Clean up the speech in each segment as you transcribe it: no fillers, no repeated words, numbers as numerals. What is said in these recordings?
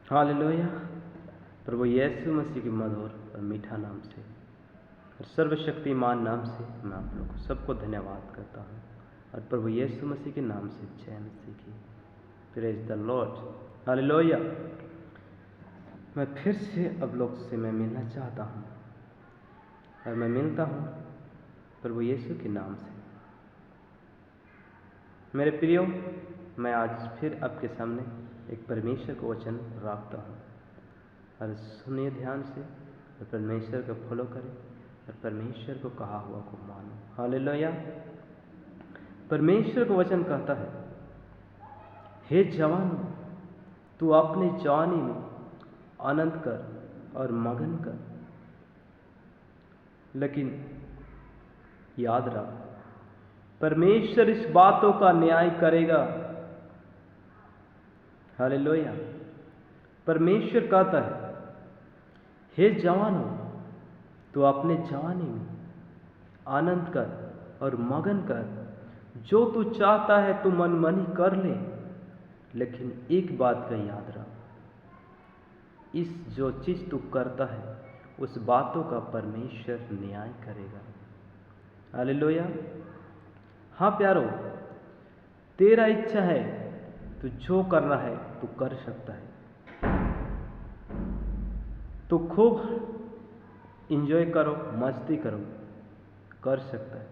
Hallelujah. प्रभु यीशु मसीह के मधुर और मीठा नाम से और सर्वशक्तिमान नाम से मैं आप लोग सबको धन्यवाद करता हूँ और प्रभु यीशु मसीह के नाम से जय मसीह की। Praise the Lord. हालेलुया। मैं फिर से अब लोग से मैं मिलना चाहता हूँ और मैं मिलता हूँ प्रभु यीशु के नाम से। मेरे प्रियो, मैं आज फिर आपके सामने एक परमेश्वर का वचन रखता हूँ और सुनिए ध्यान से और परमेश्वर को फॉलो करें और परमेश्वर को कहा हुआ को मानो। हालेलुया। परमेश्वर का वचन कहता है, हे जवान, तू अपने जवानी में आनंद कर और मगन कर, लेकिन याद रख परमेश्वर इस बातों का न्याय करेगा। हालेलुया। परमेश्वर कहता है, हे जवानों, तू अपने जवानी में आनंद कर और मगन कर, जो तू चाहता है तू मनमानी कर ले, लेकिन एक बात का याद रख, इस जो चीज तू करता है उस बातों का परमेश्वर न्याय करेगा। हालेलुया। हाँ प्यारो, तेरा इच्छा है तो जो करना है तू कर सकता है, तो खूब इंजॉय करो, मस्ती करो, कर सकता है,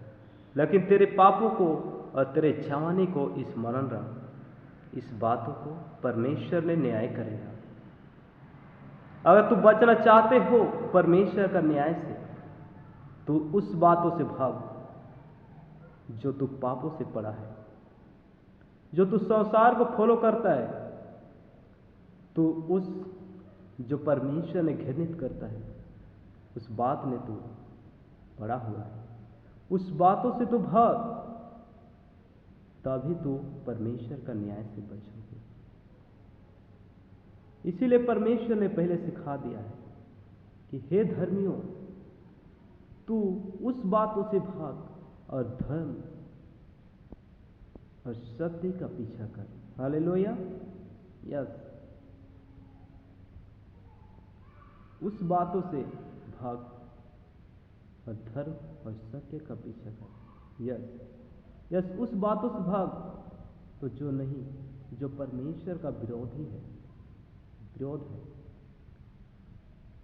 लेकिन तेरे पापों को और तेरे जवानी को स्मरण रख, इस बातों को परमेश्वर ने न्याय करेगा। अगर तू बचना चाहते हो परमेश्वर का न्याय से, तो उस बातों से भाग जो तू पापों से पड़ा है, जो तू संसार को फॉलो करता है, तो उस जो परमेश्वर ने घृणित करता है उस बात में तू पड़ा हुआ है, उस बातों से तू भाग, तभी तू परमेश्वर का न्याय से बचोगे। इसीलिए परमेश्वर ने पहले सिखा दिया है कि हे धर्मियों, तू उस बातों से भाग और धर्म और सत्य का पीछा कर। हालेलुया। यस, उस बातों से भाग और धर्म और सत्य का पीछा कर। यस, उस बातों से भाग तो जो नहीं, जो परमेश्वर का विरोध है,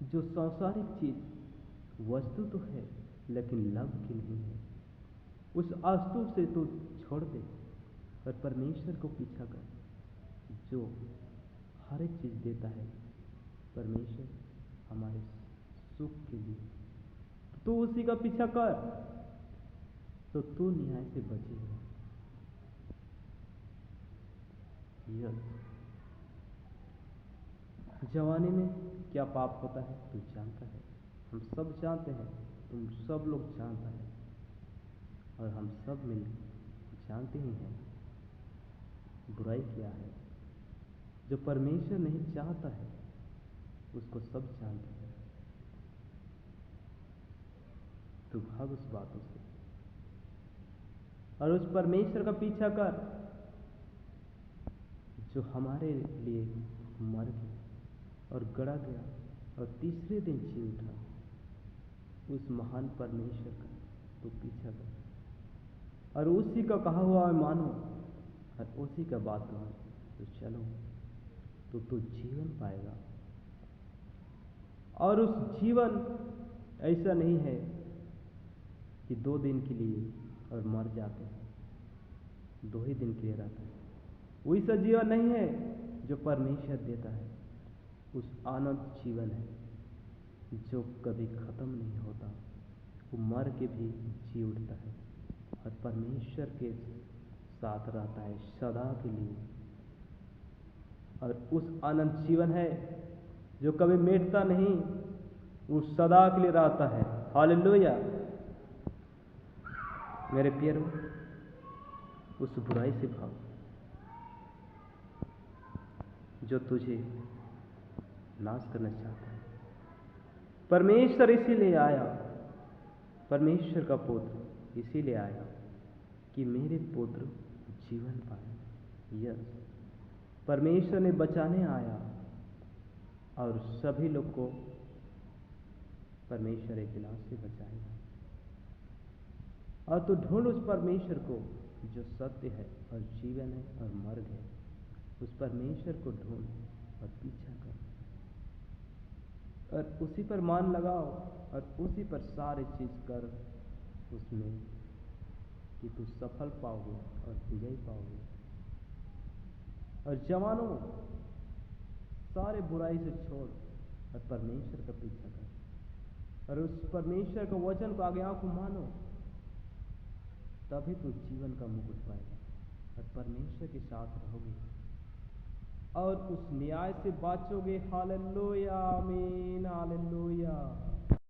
जो सांसारिक चीज वस्तु तो है लेकिन लब की नहीं है, उस वस्तु से तू छोड़ दे और परमेश्वर को पीछा कर, जो हर एक चीज देता है परमेश्वर हमारे सुख के लिए। तू उसी का पीछा कर तो तू न्याय से बचेगा। जवानी में क्या पाप होता है तू जानता है, हम सब जानते हैं, तुम सब लोग जानता है, और हम सब मिल जानते ही हैं बुराई क्या है। जो परमेश्वर नहीं चाहता है उसको सब जानते हैं। तू भाग उस बातों से और उस परमेश्वर का पीछा कर जो हमारे लिए मर गया और गड़ा गया और तीसरे दिन जी उठा। उस महान परमेश्वर का तू पीछा कर और उसी का कहा हुआ मानो और उसी का बात मानो, तो चलो तो तू जीवन पाएगा। और उस जीवन ऐसा नहीं है कि 2 दिन के लिए और मर जाते हैं, 2 ही दिन के लिए रहता है। वैसा जीवन नहीं है जो परमेश्वर देता है। उस आनंद जीवन है जो कभी खत्म नहीं होता, वो मर के भी जी उठता है और परमेश्वर के साथ रहता है सदा के लिए। और उस आनंद जीवन है जो कभी मिटता नहीं, वो सदा के लिए रहता है। हालेलुया। मेरे प्यारो, उस बुराई से भाग जो तुझे नाश करना चाहता है। परमेश्वर इसीलिए आया, परमेश्वर का पुत्र इसीलिए आया कि मेरे पुत्र जीवन पाए। यस, परमेश्वर ने बचाने आया और सभी लोग को परमेश्वर एक विनाश से बचाएगा। और तू ढूंढ उस परमेश्वर को जो सत्य है और जीवन है और मार्ग है। उस परमेश्वर को ढूंढ और पीछा कर और उसी पर मान लगाओ और उसी पर सारी चीज कर उसमें कि तू सफल पाओगे और विजय पाओगे। और जवानों, सारे बुराई से छोड़ और परमेश्वर का पीछा कर और उस परमेश्वर के वचन को आज्ञाओं को मानो, तभी तू जीवन का मुकुट पाएगा और परमेश्वर के साथ रहोगे और उस न्याय से बाचोगे। हालेलुया, आमीन, हालेलुया।